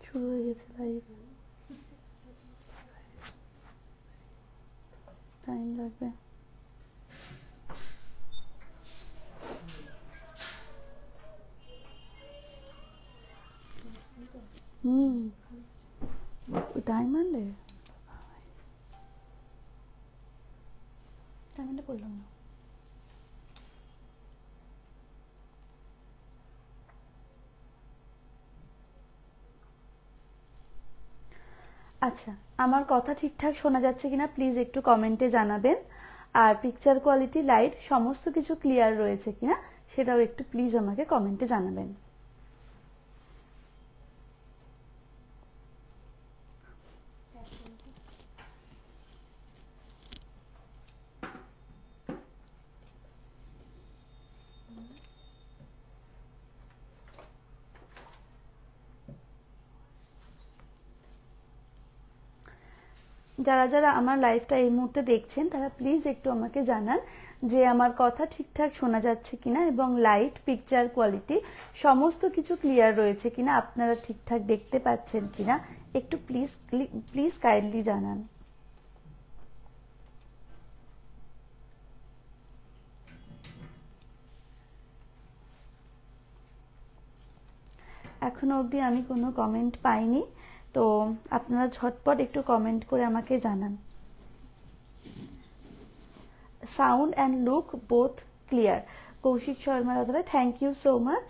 শুরু হয়ে গেছে লাইভ, টাইম লাগবে। টাইম আনলে টাইম আনলে বললাম না। আচ্ছা, আমার কথা ঠিকঠাক শোনা যাচ্ছে কিনা প্লিজ একটু কমেন্টে জানাবেন। আর পিকচার কোয়ালিটি, লাইট সমস্ত কিছু ক্লিয়ার রয়েছে কিনা সেটাও একটু প্লিজ আমাকে কমেন্টে জানাবেন। যারা যারা আমার লাইভটা এই মুহূর্তে দেখছেন তারা প্লিজ একটু আমাকে জানান যে আমার কথা ঠিকঠাক শোনা যাচ্ছে কিনা এবং লাইট, পিকচার কোয়ালিটি সমস্ত কিছু ক্লিয়ার রয়েছে কিনা, আপনারা ঠিকঠাক দেখতে পাচ্ছেন কিনা একটু প্লিজ প্লিজ কাইন্ডলি জানান। এখনো অবধি আমি কোনো কমেন্ট পাইনি, তো আপনারা ঝটপট একটু কমেন্ট করে আমাকে জানান। Sound and look both clear, Kaushik Sharma দাদা, থ্যাংক ইউ সো মাচ।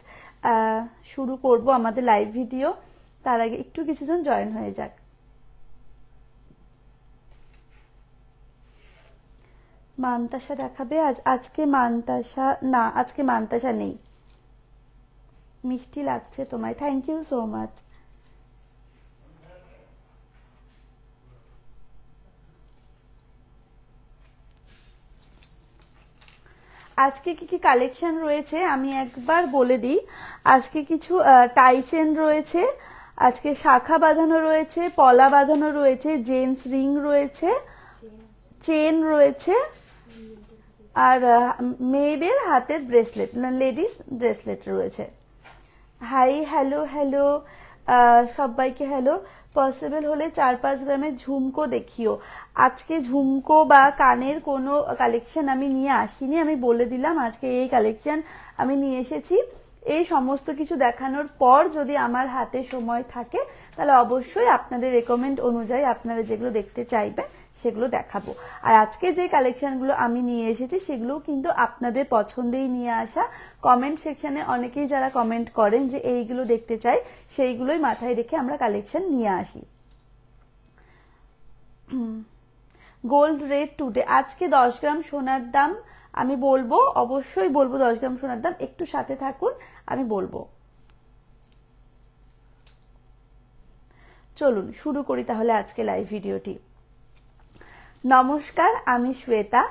শুরু করব আমাদের লাইভ ভিডিও, তার আগে একটু কিছুজন জয়েন হয়ে যাক। মান্তাসা দেখাবে আজকে মান্তাসা না, আজকে মান্তাসা নেই। মিষ্টি লাগছে তোমায়, থ্যাংক ইউ সো মাচ। আজকে কি কি কালেকশন রয়েছে আমি একবার বলে দিই। আজকে কিছু টাই চেন রয়েছে, আজকে শাখা বাঁধানো রয়েছে, পলা বাঁধানো রয়েছে, জেন্টস রিং রয়েছে, চেন রয়েছে, আর মেয়েদের হাতের ব্রেসলেট, লেডিস ব্রেসলেট রয়েছে। হাই, হ্যালো হ্যালো সবাইকে হ্যালো। পসিবল হলে 4-5 গ্রামের ঝুমকো দেখিও। আজকে ঝুমকো বা কানের কোনো কালেকশন আমি নিয়ে আসিনি, আমি বলে দিলাম আজকে এই কালেকশন আমি নিয়ে এসেছি। এই সমস্ত কিছু দেখানোর পর যদি আমার হাতে সময় থাকে তাহলে অবশ্যই আপনাদের রেকমেন্ড অনুযায়ী আপনারা যেগুলো দেখতে চাইবেন সেগুলো দেখাবো। আর আজকে যে কালেকশনগুলো আমি নিয়ে এসেছি সেগুলো কিন্তু আপনাদের পছন্দেই নিয়ে আসা। কমেন্ট সেকশনে অনেকেই যারা কমেন্ট করেন যে এইগুলো দেখতে চাই, সেইগুলোই মাথায় রেখে আমরা কালেকশন নিয়ে আসি। গোল্ড রেট টুডে, আজকে 10 গ্রাম সোনার দাম আমি বলবো, অবশ্যই বলবো 10 গ্রাম সোনার দাম, একটু সাথে থাকুন আমি বলবো। চলুন শুরু করি তাহলে আজকে লাইভ ভিডিওটি। নমস্কার, আমি শ্বেতা,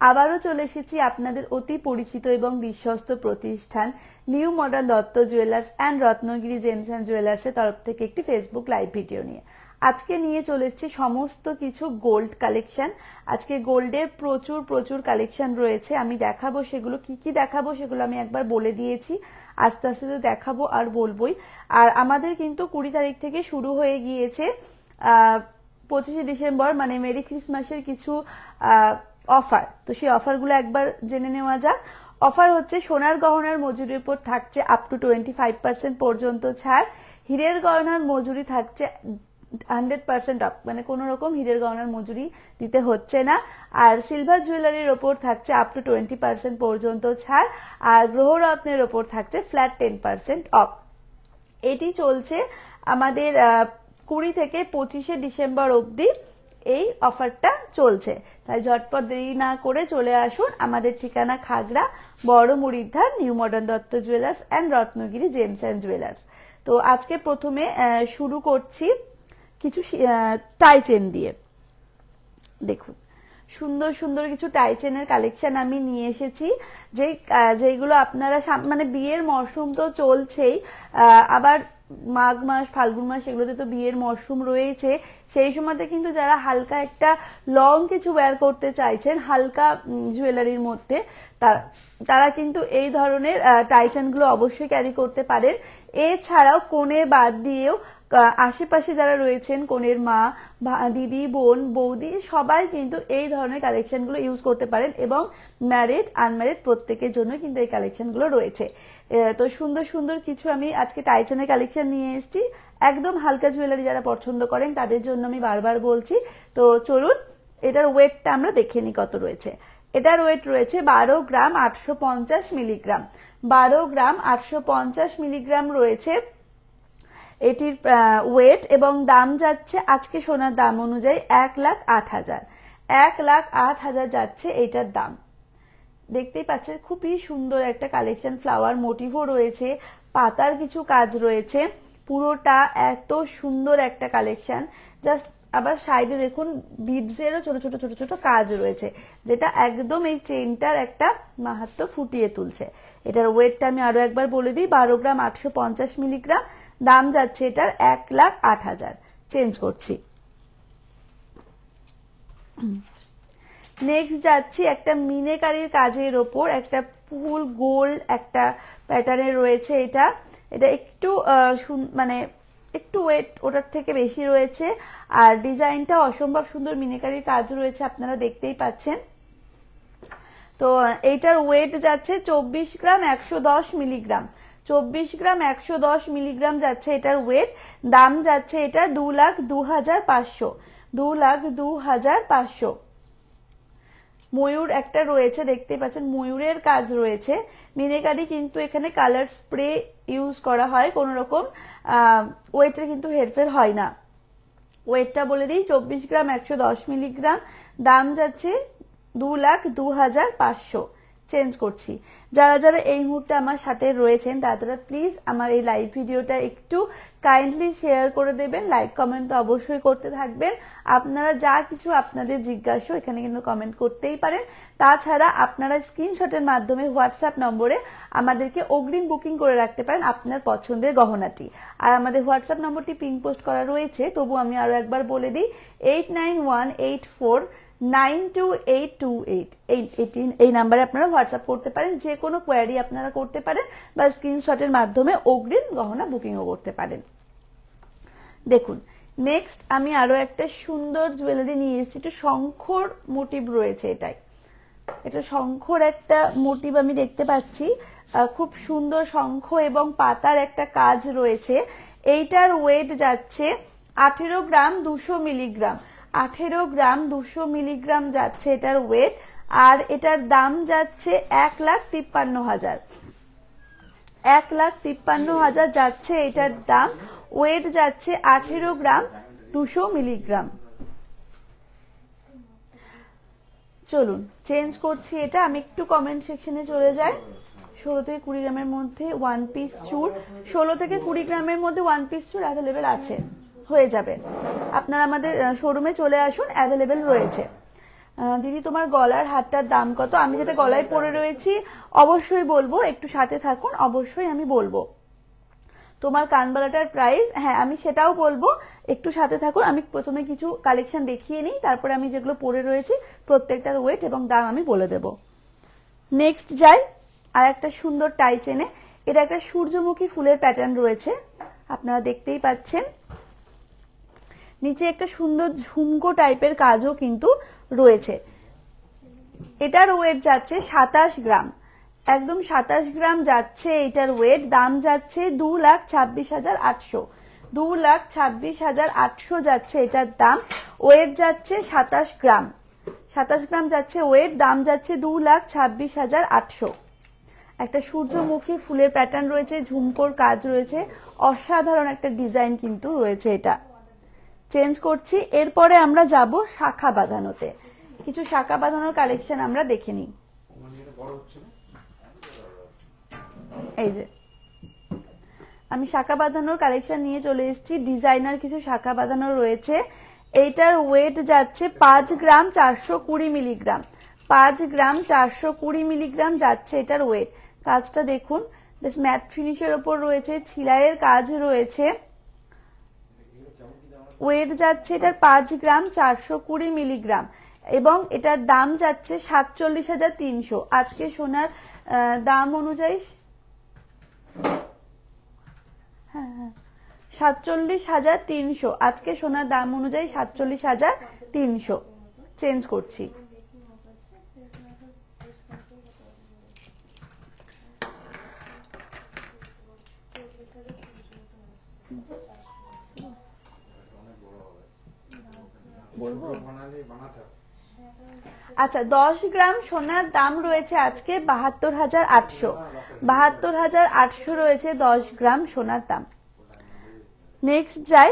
আবারও চলে এসেছি আপনাদের অতি পরিচিত এবং বিশ্বস্ত প্রতিষ্ঠান new modern Dutta jewellers and Ratnagiri gems and জুয়েলার্সের তরফ থেকে একটি ফেসবুক লাইভ ভিডিও নিয়ে। আজকে নিয়ে চলে এসেছি সমস্ত কিছু গোল্ড কালেকশন। আজকে গোল্ডের প্রচুর প্রচুর কালেকশন রয়েছে, আমি দেখাবো সেগুলো। কি কি দেখাবো সেগুলো আমি একবার বলে দিয়েছি, আস্তে আস্তে তো দেখাবো আর বলবোই। আর আমাদের কিন্তু 20 তারিখ থেকে শুরু হয়ে গিয়েছে 25শে ডিসেম্বর মানে মেরি ক্রিসমাসের কিছু অফার। তো সেই অফারগুলো একবার জেনে নেওয়া যাক। অফার হচ্ছে সোনার গহনার মজুরির উপর থাকছে আপ টু 25% পর্যন্ত ছাড়, হীরের গহনার মজুরি থাকছে 100% অফ, মানে কোনো রকম হীরের গহনার মজুরি দিতে হচ্ছে না। আর সিলভার জুয়েলারির ওপর থাকছে আপ টু 20% পর্যন্ত ছাড়, আর গ্রহরত্নের ওপর থাকছে ফ্ল্যাট 10% অফ। এটি চলছে আমাদের 20 থেকে 25শে ডিসেম্বর অবধি এই অফারটা চলছে। তাই ঝটপট দেরি না করে চলে আসুন। আমাদের ঠিকানা খাগড়া বড় মুড়ির new modern Dutta jewellers and Ratnagiri gems and jewellers. তো আজকে প্রথমে শুরু করছি কিছু টাই চেন দিয়ে। দেখুন সুন্দর সুন্দর কিছু টাই চেনের কালেকশন আমি নিয়ে এসেছি, যেগুলো আপনারা মানে বিয়ের মরশুম তো চলছেই, আবার মাঘ মাস, ফাল্গুন মাস, এগুলোতে তো বিয়ের মরশুম রয়েছে। সেই সময়তে কিন্তু যারা হালকা একটা লং কিছু ওয়্যার করতে চাইছেন হালকা জুয়েলারির মধ্যে, তারা কিন্তু এই ধরনের টাইচেন গুলো অবশ্যই ক্যারি করতে পারেন। এছাড়াও কোণে বাদ দিয়েও আশেপাশে যারা রয়েছেন, কোণের মা, দিদি, বোন, বৌদি, সবাই কিন্তু এই ধরনের কালেকশন গুলো ইউজ করতে পারেন এবং ম্যারিড আনম্যারিড প্রত্যেকের জন্য কিন্তু এই কালেকশন গুলো রয়েছে। তো সুন্দর সুন্দর কিছু আমি আজকে টাইচেনের কালেকশন নিয়ে এসেছি। একদম হালকা জুয়েলারি যারা পছন্দ করেন তাদের জন্য আমি বারবার বলছি। তো চলুন এটার ওয়েটটা আমরা দেখে নিই কত রয়েছে। এটার ওয়েট রয়েছে 12 গ্রাম 850 মিলিগ্রাম। 12 গ্রাম 850 মিলিগ্রাম রয়েছে এটির ওয়েট, এবং দাম যাচ্ছে আজকে সোনার দাম অনুযায়ী 1,08,000। 1,08,000 যাচ্ছে এইটার দাম। দেখতেই পাচ্ছেন খুবই সুন্দর একটা কালেকশন, ফ্লাওয়ার মোটিভও রয়েছে, পাতার কিছু কাজ রয়েছে, পুরোটা এত সুন্দর একটা কালেকশন। জাস্ট আবার সাইডে দেখুন বিডসেরও ছোট ছোট ছোট ছোট কাজ রয়েছে, যেটা একদম এই চেইনটার একটা মাহাত্ম্য ফুটিয়ে তুলছে। এটার ওয়েটটা আমি আরো একবার বলে দিই, 12 গ্রাম 850 মিলিগ্রাম। দাম যাচ্ছে এটার 1,08,000। চেঞ্জ করছি। নেক্সট যাচ্ছি একটা মিনেকারির কাজের ওপর, একটা ফুল গোল্ড একটা প্যাটার্নের রয়েছে। এটা একটু মানে একটু ওয়েট ওটার থেকে বেশি রয়েছে, আর ডিজাইনটা অসম্ভব সুন্দর মিনেকারির কাজ রয়েছে, আপনারা দেখতেই পাচ্ছেন। তো এইটার ওয়েট যাচ্ছে 24 গ্রাম 110 মিলিগ্রাম। 24 গ্রাম 110 মিলিগ্রাম যাচ্ছে এটার ওয়েট। দাম যাচ্ছে এটা 2,02,500। 2,02,500। ময়ূর একটা রয়েছে, দেখতে পাচ্ছেন ময়ূরের কাজ রয়েছে। মিনেকারি কিন্তু এখানে কালার স্প্রে ইউজ করা হয়, কোন রকম ওয়েটের কিন্তু হেরফের হয় না। ওয়েটটা বলে দিই, 24 গ্রাম 110 মিলিগ্রাম। দাম যাচ্ছে 2,02,500। চেঞ্জ করছি। যারা যারা এই মুহূর্তে আমার সাথে রয়েছেন তারা প্লিজ আমার এই লাইভ ভিডিওটা একটু কাইন্ডলি শেয়ার করে দেবেন, লাইক কমেন্ট তো অবশ্যই করতে থাকবেন। আপনারা যা কিছু আপনাদের জিজ্ঞাসা এখানে কিন্তু কমেন্ট করতেই পারেন। তাছাড়া আপনারা স্ক্রিনশটের মাধ্যমে হোয়াটসঅ্যাপ নম্বরে আমাদেরকে অগ্রিম বুকিং করে রাখতে পারেন আপনার পছন্দের গহনাটি। আর আমাদের হোয়াটসঅ্যাপ নম্বরটি পিন পোস্ট করা রয়েছে, তবু আমি আরো একবার বলে দিই, 8918492828। এই নাম্বারে আপনারা হোয়াটসঅ্যাপ করতে পারেন, যে কোনো কোয়ারি আপনারা করতে পারেন, বা স্ক্রিনশটের মাধ্যমে অগ্রিম গহনা বুকিংও করতে পারেন। দেখুন নেক্সট আমি আরো একটা সুন্দর জুয়েলারি নিয়ে এসেছি, একটু শঙ্খর মোটিভ রয়েছে। এটা শঙ্খর একটা মোটিভ আমি দেখতে পাচ্ছি, খুব সুন্দর শঙ্খ এবং পাতার একটা কাজ রয়েছে। এইটার ওয়েট যাচ্ছে 18 গ্রাম 200 মিলিগ্রাম। 18 গ্রাম 200 মিলিগ্রাম যাচ্ছে এটার ওয়েট, আর এটার দাম যাচ্ছে 1,53,000। 1,53,000 যাচ্ছে এটার দাম। ওয়েট যাচ্ছে 18 গ্রাম 200 মিলিগ্রাম। চলুন চেঞ্জ করছি এটা। আমি একটু কমেন্ট সেকশনে চলে যাই। 16 থেকে 20 গ্রামের মধ্যে ওয়ান পিস চুর, 16 থেকে 20 গ্রামের মধ্যে ওয়ান পিস চুর অ্যাভেলেবেল আছে, হয়ে যাবে। আপনারা আমাদের শোরুমে চলে আসুন, অ্যাভেলেবেল রয়েছে। দিদি তোমার গলার হারটার দাম কত? আমি যেটা গলায় পরে রয়েছি অবশ্যই বলবো, একটু সাথে থাকুন, অবশ্যই আমি বলবো। তোমার কানবালাটার প্রাইস, হ্যাঁ আমি সেটাও বলবো, একটু সাথে থাকুন। আমি প্রথমে কিছু কালেকশন দেখিয়ে নিই, তারপরে আমি যেগুলো পরে রয়েছি প্রত্যেকটার ওয়েট এবং দাম আমি বলে দেব। নেক্সট যাই আর একটা সুন্দর টাই চেনে। এটা একটা সূর্যমুখী ফুলের প্যাটার্ন রয়েছে, আপনারা দেখতেই পাচ্ছেন। নিচে একটা সুন্দর ঝুমকো টাইপের কাজও কিন্তু রয়েছে। এটার ওয়েট যাচ্ছে 27 গ্রাম, একদম 27 গ্রাম যাচ্ছে এটার ওয়েট। দাম যাচ্ছে 2,26,800। 2,26,800 যাচ্ছে এটার দাম। ওয়েট যাচ্ছে 27 গ্রাম। 27 গ্রাম যাচ্ছে ওয়েট, দাম যাচ্ছে 2,26,800। একটা সূর্যমুখী ফুলের প্যাটার্ন রয়েছে, ঝুমকোর কাজ রয়েছে, অসাধারণ একটা ডিজাইন কিন্তু রয়েছে এটা। চেঞ্জ করছি। এরপরে আমরা যাব শাখা বাঁধানোতে। কিছু শাখা বাঁধানোর কালেকশন আমরা দেখে নিই। এই যে আমি শাখা বাঁধানোর কালেকশন নিয়ে চলে এসেছি। ডিজাইনার কিছু শাখা বাঁধানো রয়েছে। এইটার ওয়েট যাচ্ছে 5 গ্রাম 420 মিলিগ্রাম। 5 গ্রাম 420 মিলিগ্রাম যাচ্ছে এটার ওয়েট। কাজটা দেখুন, বেশ ম্যাট ফিনিশের ওপর রয়েছে, ছিলাইয়ের কাজ রয়েছে। ওয়েট যাচ্ছে এটার 5 গ্রাম 420 মিলিগ্রাম এবং এটার দাম যাচ্ছে 47,300। আজকে সোনার দাম অনুযায়ী 47,300, আজকে সোনার দাম অনুযায়ী 47,300 চেঞ্জ করছি। আচ্ছা 10 গ্রাম সোনার দাম রয়েছে আজকে 72,800, 72,800 রয়েছে 10 গ্রাম সোনার দাম। নেক্সট যাই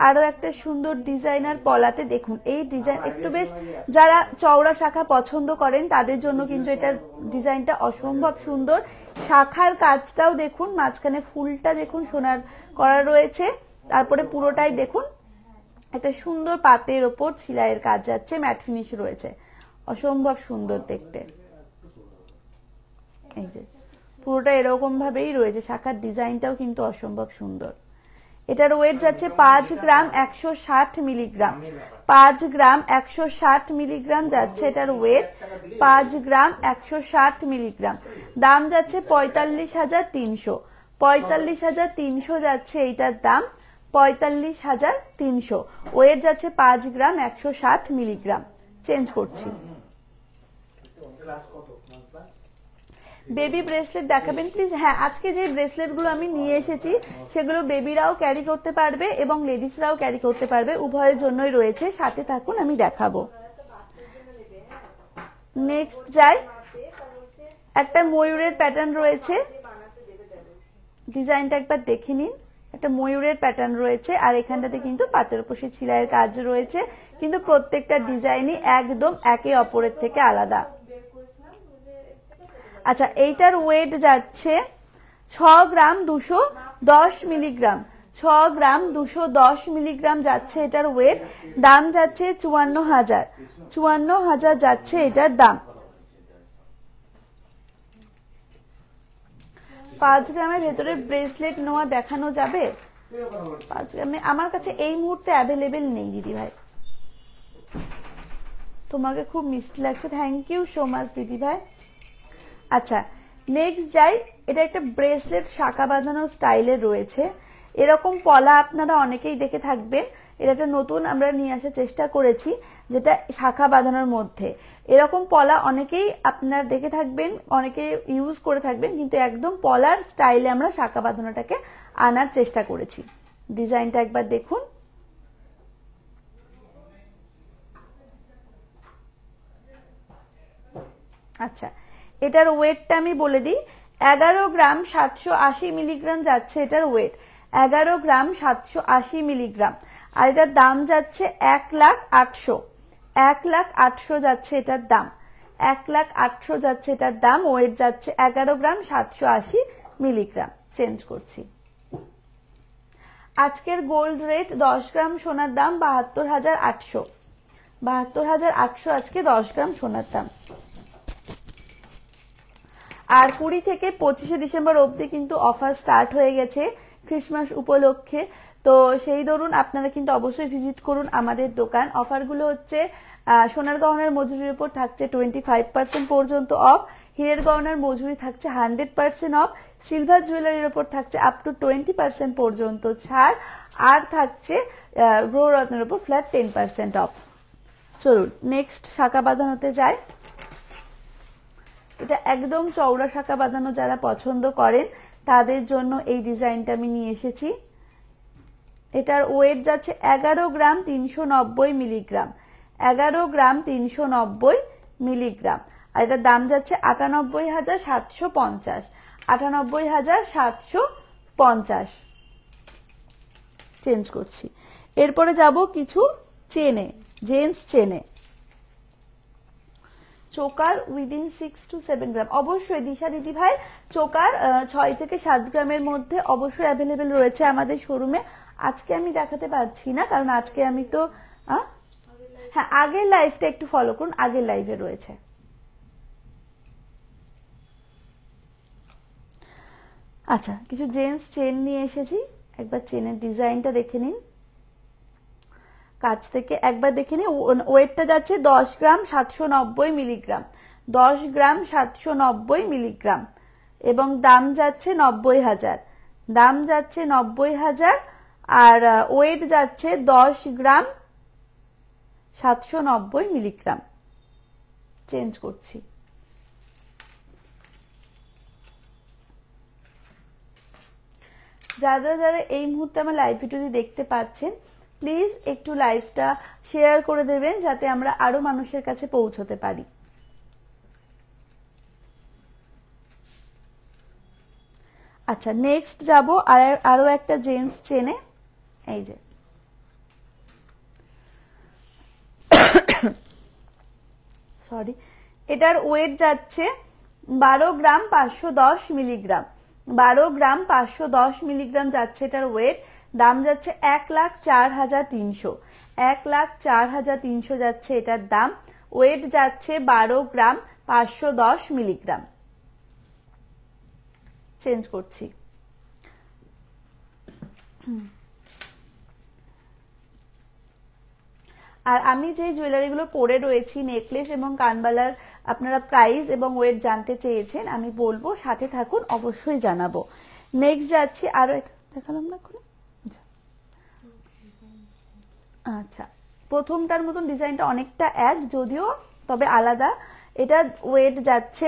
আরো একটা সুন্দর ডিজাইনার পলাতে। দেখুন এই ডিজাইন একটু বেশ যারা চওড়া শাখা পছন্দ করেন তাদের জন্য কিন্তু এটার ডিজাইনটা অসম্ভব সুন্দর। শাখার কাজটাও দেখুন, মাঝখানে ফুলটা দেখুন সোনার করা রয়েছে, তারপরে পুরোটাই দেখুন একটা সুন্দর পাতের ওপর ছিলাইয়ের কাজ যাচ্ছে, ম্যাট ফিনিশ রয়েছে, অসম্ভব সুন্দর দেখতে। এই যে পুরোটা এরকম ভাবেই রয়েছে, শাখার ডিজাইনটাও কিন্তু অসম্ভব সুন্দর। এটার ওয়েট যাচ্ছে 5 গ্রাম 160 মিলিগ্রাম, 5 গ্রাম 160 মিলিগ্রাম যাচ্ছে এটার ওয়েট, 5 গ্রাম 160 মিলিগ্রাম। দাম যাচ্ছে 45,300, 45,300 যাচ্ছে এইটার দাম, 45,300। ওয়েট যাচ্ছে 5 গ্রাম 160 মিলিগ্রাম। চেঞ্জ করছি। বেবি ব্রেসলেট দেখাবেন প্লিজ। হ্যাঁ, আজকে যে ব্রেসলেট গুলো আমি নিয়ে এসেছি সেগুলো বেবিরাও ক্যারি করতে পারবে এবং লেডিসরাও ক্যারি করতে পারবে, উভয়ের জন্যই রয়েছে। সাথে থাকুন, আমি দেখাবো। নেক্সট যাই, একটা ময়ূরের প্যাটার্ন রয়েছে, ডিজাইনটা একবার দেখে নিন। একটা ময়ূরের প্যাটার্ন রয়েছে আর এখানটাতে কিন্তু পাতের উপর ছিলাইয়ের কাজ রয়েছে, কিন্তু প্রত্যেকটা ডিজাইনই একদম একে অপরের থেকে আলাদা। আচ্ছা এইটার ওয়েট যাচ্ছে 6 গ্রাম 210 মিলিগ্রাম, 6 গ্রাম 210 মিলিগ্রাম যাচ্ছে এটার ওয়েট। দাম যাচ্ছে 54,000, 54,000 যাচ্ছে এটার দাম। 5 গ্রামের ভেতরে ব্রেসলেট নেওয়া দেখানো যাবে? 5 গ্রামে আমার কাছে এই মুহূর্তে অ্যাভেলেবেল নেই দিদি ভাই। তোমাকে খুব মিষ্টি লাগছে, থ্যাংক ইউ সো মাচ দিদি ভাই। আচ্ছা নেক্সট যাই, এটা একটা ব্রেসলেট শাখা বাঁধানো স্টাইলের রয়েছে। এরকম পলা আপনারা অনেকেই দেখে থাকবেন, এটা একটা নতুন আমরা নিয়ে আসার চেষ্টা করেছি যেটা শাখা বাঁধানোর মধ্যে। এরকম পলা অনেকেই আপনারা দেখে থাকবেন, অনেকে ইউজ করে থাকবেন, কিন্তু একদম পলার স্টাইলে আমরা শাখা বাঁধানোটাকে আনার চেষ্টা করেছি। ডিজাইনটা একবার দেখুন। আচ্ছা এটার ওয়েটটা আমি বলে দিই, 11 গ্রাম 780 মিলিগ্রাম যাচ্ছে এটার ওয়েট, 11 গ্রাম 780 মিলিগ্রাম। আর এটার দাম যাচ্ছে 1,08,000, 1,08,000 যাচ্ছে এটার দাম, 1,08,000 যাচ্ছে এটার দাম। ওয়েট যাচ্ছে 11 গ্রাম 780 মিলিগ্রাম। চেঞ্জ করছি। আজকের গোল্ড রেট 10 গ্রাম সোনার দাম 72,800, 72,800 আজকে 10 গ্রাম সোনার দাম। আর 20 থেকে 25শে ডিসেম্বর অবধি কিন্তু অফার স্টার্ট হয়ে গেছে ক্রিসমাস উপলক্ষে। তো সেই দরুন আপনারা কিন্তু অবশ্যই ভিজিট করুন আমাদের দোকান। অফারগুলো হচ্ছে সোনার গহনার মজুরির উপর থাকছে 25% পর্যন্ত অফ, হীরের গহনার মজুরি থাকছে 100% অফ, সিলভার জুয়েলারির উপর থাকছে আপ টু 20% পর্যন্ত ছাড়, আর থাকছে গ্রহ রত্নের উপর ফ্ল্যাট 10% অফ। চলুন নেক্সট শাখা বাঁধানোতে যায়। এটা একদম চওড়া শাখা বাঁধানো যারা পছন্দ করেন তাদের জন্য এই ডিজাইনটা আমি নিয়ে এসেছি। এটার ওয়েট যাচ্ছে 11 গ্রাম 390 মিলিগ্রাম, 11 গ্রাম 390 মিলিগ্রাম। আর এটার দাম যাচ্ছে 98,750, 98,750। চেঞ্জ করছি। এরপরে যাব কিছু চেনে, জেন্টস চেনে। চোকার উইদিন 6 to 7 গ্রাম, অবশ্যই দিশা দিদি ভাই চোকার 6 থেকে 7 গ্রামের মধ্যে অবশ্যই অ্যাভেলেবেল রয়েছে আমাদের শোরুমে। আজকে আমি দেখাতে পারছি না কারণ আজকে আমি তো হ্যাঁ আগের লাইভটা একটু ফলো করুন, আগের লাইভে রয়েছে। আচ্ছা, কিছু জেন্টস চেন নিয়ে এসেছি, একবার চেনের ডিজাইনটা দেখে নিন কাছ থেকে, একবার দেখে নিন। ওয়েটটা যাচ্ছে 10 গ্রাম 790 মিলিগ্রাম, 10 গ্রাম 790 মিলিগ্রাম, এবং দাম যাচ্ছে 90,000, দাম যাচ্ছে 90,000, আর ওয়েট যাচ্ছে 10 গ্রাম 790 মিলিগ্রাম। চেঞ্জ করছি। যারা যারা এই মুহূর্তে আমার লাইভ ভিডিওটি দেখতে পাচ্ছেন, প্লিজ একটু লাইভটা শেয়ার করে দেবেন যাতে আমরা আরো মানুষের কাছে পৌঁছতে পারি। আচ্ছা, নেক্সট যাব আরো একটা জেন্টস চেনে, এই যে সরি, এটার ওয়েট যাচ্ছে 12 গ্রাম 510 মিলিগ্রাম, 12 গ্রাম 510 মিলিগ্রাম যাচ্ছে এটার ওয়েট, দাম যাচ্ছে 1,04,300, 1,04,300 যাচ্ছে এটার দাম, ওয়েট যাচ্ছে 12 গ্রাম 510 মিলিগ্রাম। চেঞ্জ করছি। আর আমি যে জুয়েলারিগুলো পরে রয়েছি, নেকলেস এবং কানবালার, আপনারা প্রাইস এবং ওয়েট জানতে চেয়েছেন, আমি বলবো সাথে থাকুন, অবশ্যই জানাবো। নেক্সট যাচ্ছি, আরো একটা দেখালাম না করে। আচ্ছা, প্রথমটার মতন ডিজাইনটা অনেকটা এক, যদিও তবে আলাদা। এটার ওয়েট যাচ্ছে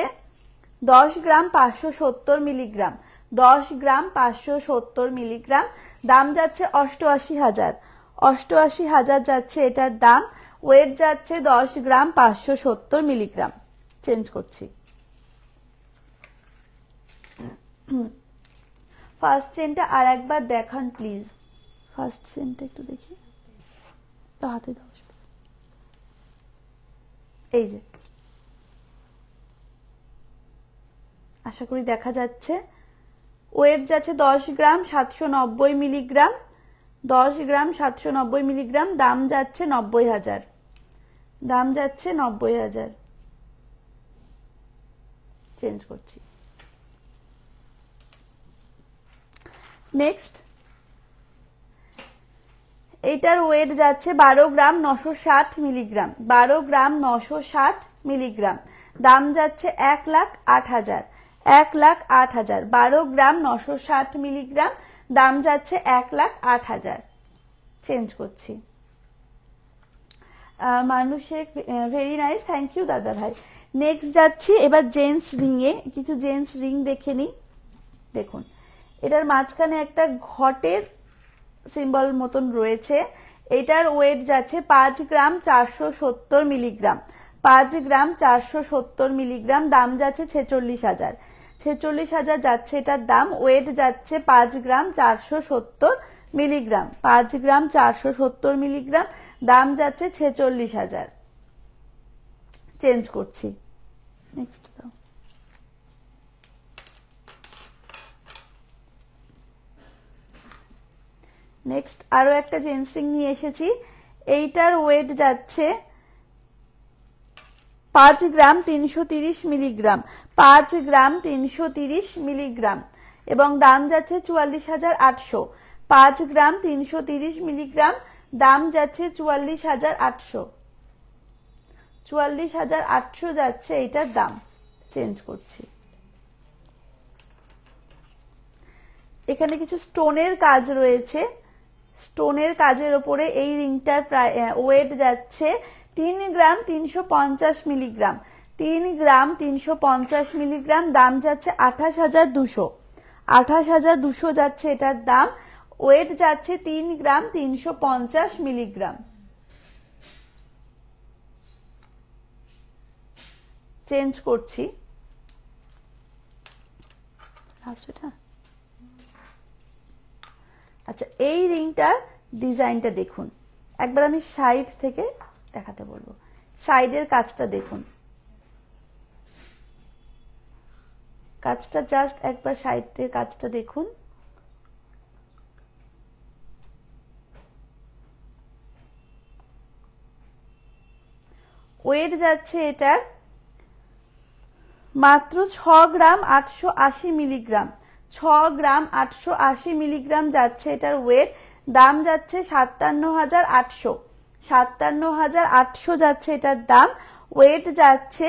10 গ্রাম 570 মিলিগ্রাম, 10 গ্রাম 570 মিলিগ্রাম, দাম যাচ্ছে 88,000, 88,000 যাচ্ছে এটার দাম, ওয়েট যাচ্ছে 10 গ্রাম 570 মিলিগ্রাম। চেঞ্জ করছি। ফার্স্ট চেনটা আর একবার দেখান প্লিজ, ফার্স্ট চেনটা একটু দেখি তো, হাতে দাও। এই যে, আশা করি দেখা যাচ্ছে। ওয়েট যাচ্ছে 10 গ্রাম 790 মিলিগ্রাম, 10 গ্রাম 790 মিলিগ্রাম, দাম যাচ্ছে 90,000, দাম যাচ্ছে 90,000। চেঞ্জ করছি। নেক্সট, এটার ওয়েট যাচ্ছে 12 গ্রাম 960 মিলিগ্রাম, 12 গ্রাম 960 মিলিগ্রাম, দাম যাচ্ছে 1,08,000, 1,08,000, 12 গ্রাম 960 মিলিগ্রাম, দাম যাচ্ছে 1,08,000। চেঞ্জ করছি। মানুষের ভেরি নাইস, থ্যাংক ইউ দাদা ভাই। নেক্সট যাচ্ছি এবার জেন্টস রিং এ, কিছু জেন্টস রিং দেখে নিই। দেখুন, এটার মাঝখানে একটা ঘটের সিম্বল মতন রয়েছে, এটার ওয়েট যাচ্ছে 5 গ্রাম 470 মিলিগ্রাম, 5 গ্রাম 470 মিলিগ্রাম, দাম যাচ্ছে 46,000, 46,000 যাচ্ছে এটার দাম, ওয়েট যাচ্ছে 5 গ্রাম 470 মিলিগ্রাম, 5 গ্রাম 470 মিলিগ্রাম, দাম যাচ্ছে 46,000। চেঞ্জ করছি। নেক্সট দাও। নেক্সট আরো একটা জেন্টস রিং নিয়ে এসেছি, এইটার ওয়েট যাচ্ছে 5 গ্রাম 330 মিলিগ্রাম, 5 গ্রাম 330 মিলিগ্রাম, এবং দাম যাচ্ছে 44,800, 5 গ্রাম 330 মিলিগ্রাম, দাম যাচ্ছে 44,800, 44,800 যাচ্ছে এটার দাম। চেঞ্জ করছি। এখানে কিছু স্টোনের কাজ রয়েছে, স্টোনের কাজের ওপরে এই রিংটার ওয়েট যাচ্ছে 3 গ্রাম 350 মিলিগ্রাম, 3 গ্রাম 350 মিলিগ্রাম, দাম যাচ্ছে 28,200, 28,200 যাচ্ছে এটার দাম, ওয়েট যাচ্ছে 3 গ্রাম 350 মিলিগ্রাম। চেঞ্জ করছি। আচ্ছা, এই রিংটার ডিজাইনটা দেখুন, একবার আমি সাইড থেকে দেখাতে বলবো। সাইডের কাজটা দেখুন, কাজটা জাস্ট একবার সাইডের কাজটা দেখুন। ওয়েট যাচ্ছে এটার মাত্র 6 গ্রাম 880 মিলিগ্রাম, 6 গ্রাম 880 মিলিগ্রাম যাচ্ছে এটার ওয়েট, দাম যাচ্ছে 57,800, 57,800 যাচ্ছে এটার দাম, ওয়েট যাচ্ছে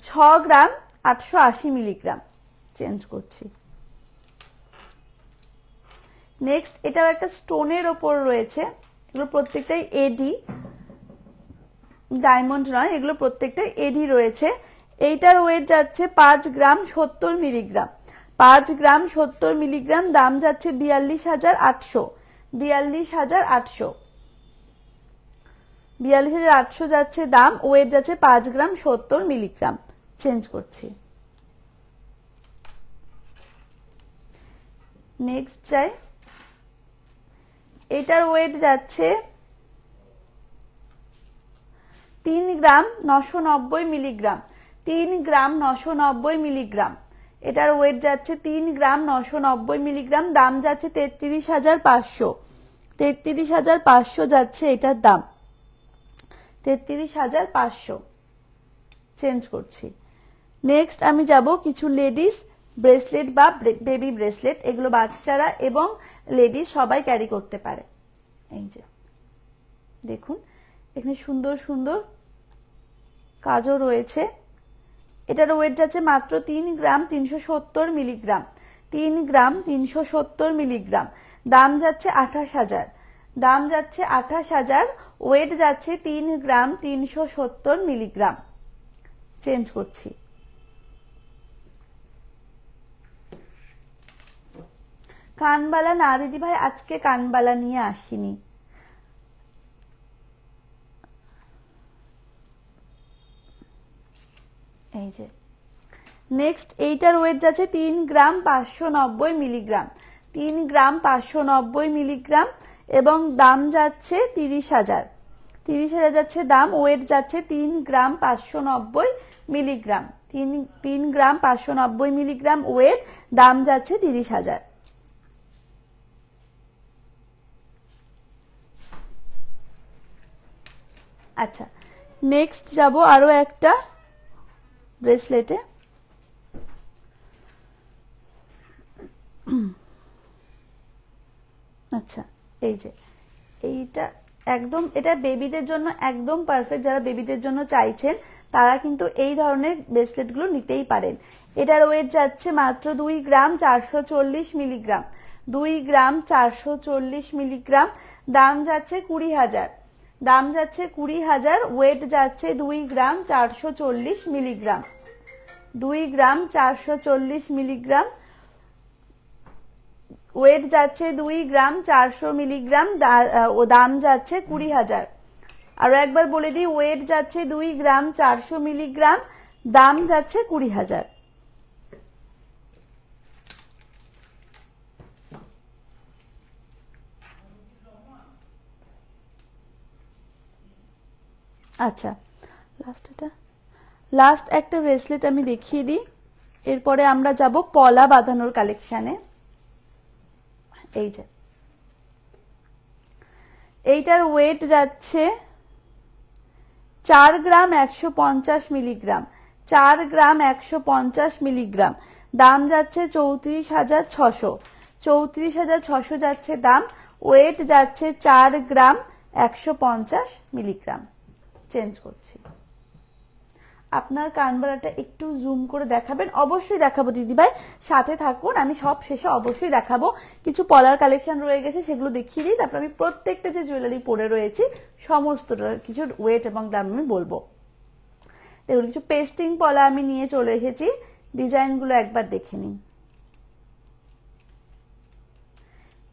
6 গ্রাম 880 মিলিগ্রাম। চেঞ্জ করছি। নেক্সট এটাও একটা স্টোনের ওপর রয়েছে, এগুলো প্রত্যেকটাই এডি, ডায়মন্ড নয়, এগুলো প্রত্যেকটাই এডি রয়েছে। এইটার ওয়েট যাচ্ছে 5 গ্রাম 70 মিলিগ্রাম, 5 গ্রাম 70 মিলিগ্রাম, দাম যাচ্ছে 42,800, 42,800, 42,800 যাচ্ছে দাম, ওয়েট যাচ্ছে 5 গ্রাম 70 মিলিগ্রাম। চেঞ্জ করছি। নেক্সট যাই, এটার ওয়েট যাচ্ছে 3 গ্রাম 990 মিলিগ্রাম, 3 গ্রাম 990 মিলিগ্রাম, এটার ওয়েট যাচ্ছে 3 গ্রাম 990 মিলিগ্রাম, দাম যাচ্ছে 33,500, 33,500 যাচ্ছে এটার দাম, 33,500। চেঞ্জ করছি। নেক্সট আমি যাব কিছু লেডিস ব্রেসলেট বা বেবি ব্রেসলেট, এগুলো বাচ্চারা এবং লেডিস সবাই ক্যারি করতে পারে। এই যে দেখুন এখানে সুন্দর সুন্দর কাজও রয়েছে। এটার ওয়েট যাচ্ছে মাত্র 3 গ্রাম 370 মিলিগ্রাম, 3 গ্রাম 370 মিলিগ্রাম, দাম যাচ্ছে 28,000, দাম যাচ্ছে 28,000, ওয়েট যাচ্ছে 3 গ্রাম 370 মিলিগ্রাম। চেঞ্জ করছি। কানবালা না দিদি ভাই, আজকে কানবালা নিয়ে আসিনি। এই যে নেক্সট এইটার ওয়েট যাচ্ছে 3 গ্রাম 590 মিলিগ্রাম, 3 গ্রাম 590 মিলিগ্রাম, এবং দাম যাচ্ছে 30,000, 30,000 যাচ্ছে দাম, ওয়েট যাচ্ছে 3 গ্রাম 590 মিলিগ্রাম, 3 গ্রাম 590 মিলিগ্রাম ওয়েট, দাম যাচ্ছে 30,000। আচ্ছা নেক্সট যাব আরো একটা ব্রেসলেটে। আচ্ছা এই যে এইটা একদম, এটা বেবিদের জন্য একদম পারফেক্ট, যারা বেবিদের জন্য চাইছেন তারা কিন্তু এই ধরনের ব্রেসলেট গুলো নিতেই পারেন। এটার ওয়েট যাচ্ছে মাত্র 2 গ্রাম 440 মিলিগ্রাম, 2 গ্রাম 440 মিলিগ্রাম, দাম যাচ্ছে 20,000, দাম যাচ্ছে 20,000, ওয়েট যাচ্ছে 2 গ্রাম 440 মিলিগ্রাম, 2 গ্রাম 440 মিলিগ্রাম, ওয়েট যাচ্ছে 2 গ্রাম 400 মিলিগ্রাম, ও দাম যাচ্ছে 20,000। আরো একবার বলে দিই, ওয়েট যাচ্ছে 2 গ্রাম 400 মিলিগ্রাম, দাম যাচ্ছে 20,000। আচ্ছা লাস্ট একটা ব্রেসলেট আমি দেখিয়ে দিই, এরপরে আমরা যাব পলা বাঁধানোর কালেকশনে। এই যে এইটার ওয়েট যাচ্ছে 4 গ্রাম 150 মিলিগ্রাম, 4 গ্রাম 150 মিলিগ্রাম, দাম যাচ্ছে 34,600, 34,600 যাচ্ছে দাম, ওয়েট যাচ্ছে 4 গ্রাম 150 মিলিগ্রাম। চেঞ্জ করছি। আপনার কানবালাটা একটু জুম করে দেখাবেন? অবশ্যই দেখাবো দিদিভাই, সাথে থাকুন, আমি সব শেষে অবশ্যই দেখাবো। কিছু পলার কালেকশন রয়ে গেছে, সেগুলো দেখিয়ে দিই, তারপর আমি প্রত্যেকটা যে জুয়েলারি পরে রয়েছি সমস্তটার কিছু ওয়েট এবং দাম আমি বলবো। দেখুন কিছু পেস্টিং পলা আমি নিয়ে চলে এসেছি, ডিজাইনগুলো একবার দেখে নিন।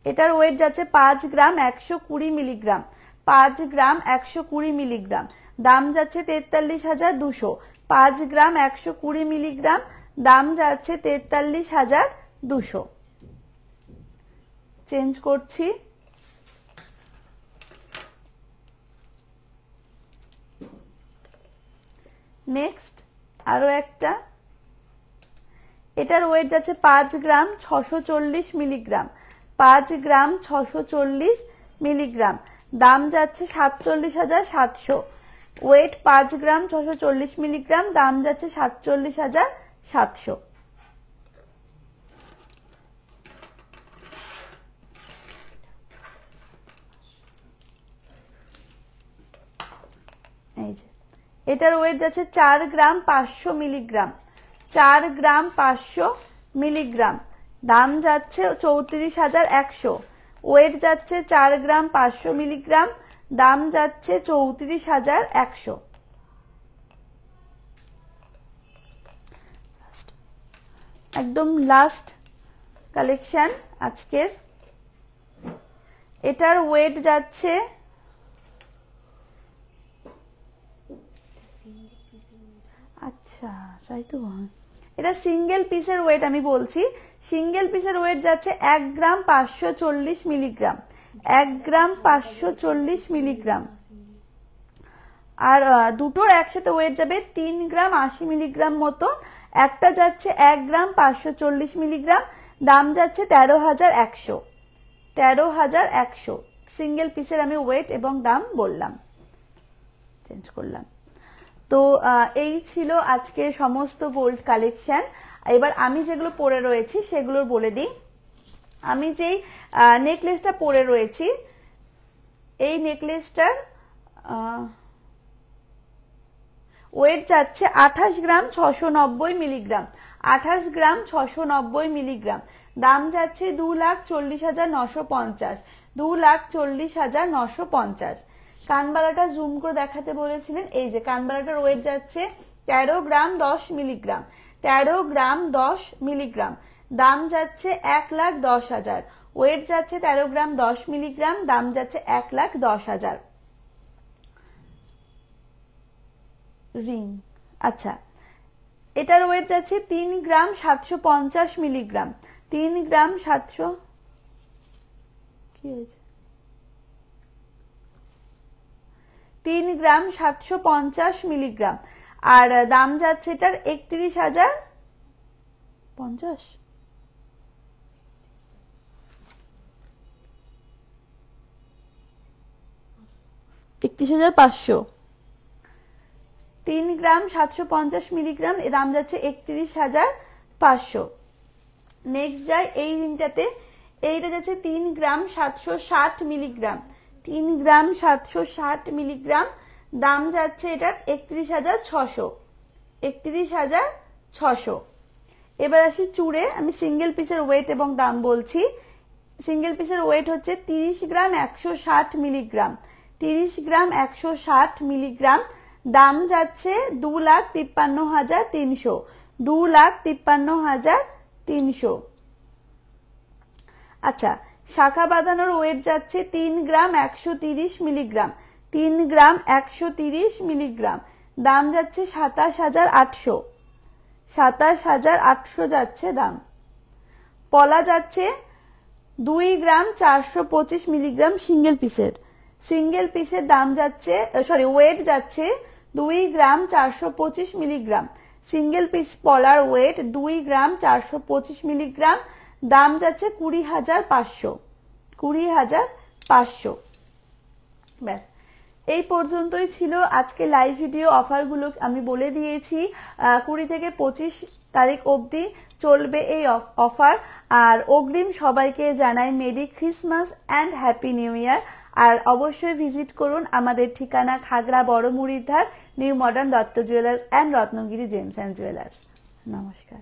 এটার ওয়েট যাচ্ছে 5 গ্রাম 120 মিলিগ্রাম, 5 গ্রাম 120 মিলিগ্রাম, দাম যাচ্ছে 43,200, 5 গ্রাম 120 মিলিগ্রাম, দাম যাচ্ছে 43,200। চেঞ্জ করছি। নেক্সট আরো একটা, এটার ওয়েট যাচ্ছে 5 গ্রাম 640 মিলিগ্রাম, 5 গ্রাম 640 মিলিগ্রাম, দাম যাচ্ছে 47,700, ওয়েট 5 গ্রাম 640 মিলিগ্রাম, দাম যাচ্ছে 47,700। এই যে এটার ওয়েট যাচ্ছে 4 গ্রাম 500 মিলিগ্রাম, 4 গ্রাম 500 মিলিগ্রাম, দাম যাচ্ছে 34,100। ওয়েট যাচ্ছে 4 গ্রাম 500 মিলিগ্রাম, দাম যাচ্ছে 34,100। একদম লাস্ট কালেকশন আজকের। এটার ওয়েট যাচ্ছে আচ্ছা তাই তো, এটা সিঙ্গেল পিসের ওয়েট আমি বলছি। সিঙ্গেল পিসের ওয়েট যাচ্ছে 1 গ্রাম 540 মিলিগ্রাম, 1 গ্রাম 540 মিলিগ্রাম। আর দুটোর একসাথে ওয়েট যাবে 3 গ্রাম 80 মিলিগ্রাম মতো। একটা যাচ্ছে 1 গ্রাম 540 মিলিগ্রাম, দাম যাচ্ছে 13,100, 13,100। সিঙ্গেল পিসের আমি ওয়েট এবং দাম বললাম, চেঞ্জ করলাম। তো এই ছিল আজকে সমস্ত গোল্ড কালেকশন। এবার আমি যেগুলো পরে রয়েছি সেগুলো বলে দিই। আমি যেই নেকলেসটা পরে রয়েছি, এই নেকলেসটার ওয়েট যাচ্ছে 28 গ্রাম 690 মিলিগ্রাম, 28 গ্রাম 690 মিলিগ্রাম, দাম যাচ্ছে 2,40,950, 2,40,950। কানবালাটা জুম করে দেখাতে বলেছিলেন, এই যে কানবালাটার ওয়েট যাচ্ছে 13 গ্রাম 10 মিলিগ্রাম, 13 গ্রাম 10 মিলিগ্রাম, দাম যাচ্ছে 1,10,000। ওয়েট যাচ্ছে 13 গ্রাম 10 মিলিগ্রাম, দাম যাচ্ছে 1,10,000। রিং, আচ্ছা এটার ওয়েট যাচ্ছে 3 গ্রাম 750 মিলিগ্রাম, 3 গ্রাম 700, কি হয়েছে, 3 গ্রাম 750 মিলিগ্রাম। আর দাম যাচ্ছে এটার 31,050, 31,500। 3 গ্রাম 750 মিলিগ্রাম, এর দাম যাচ্ছে 31,500। নেক্সট যাই এই রিংটাতে, এইটা যাচ্ছে 3 গ্রাম 760 মিলিগ্রাম, 3 গ্রাম 760 মিলিগ্রাম, দাম যাচ্ছে এটা 31,600, 31,600। এবার আসি চূড়ে। আমি সিঙ্গেল পিসের ওয়েট এবং দাম বলছি। সিঙ্গেল পিসের ওয়েট হচ্ছে 30 গ্রাম 160 মিলিগ্রাম, 30 গ্রাম 160 মিলিগ্রাম, দাম যাচ্ছে 2,53,300, 2,53,300। আচ্ছা শাখা বাঁধানোর ওয়েট যাচ্ছে 3 গ্রাম 130 মিলিগ্রাম, 3 গ্রাম 130 মিলিগ্রাম, দাম যাচ্ছে 27,800, 27,800 যাচ্ছে দাম। পলা যাচ্ছে 2 গ্রাম 425 মিলিগ্রাম সিঙ্গেল পিসের, সিঙ্গেল পিসের দাম যাচ্ছে ওয়েট যাচ্ছে 2 গ্রাম 425 মিলিগ্রাম। সিঙ্গেল পিস পলার ওয়েট 2 গ্রাম 425 মিলিগ্রাম, দাম যাচ্ছে 20,500, 20,500। ব্যাস এই পর্যন্তই ছিল আজকে লাইভ ভিডিও। অফারগুলো আমি বলে দিয়েছি, 20 থেকে 25 তারিখ অবধি চলবে এই অফার। আর অগ্রিম সবাইকে জানাই merry Christmas and happy new year. আর অবশ্যই ভিজিট করুন আমাদের ঠিকানা খাগড়া বড় মুড়ির ধার, new modern Dutta jewellers and Ratnagiri gems and jewellers. নমস্কার।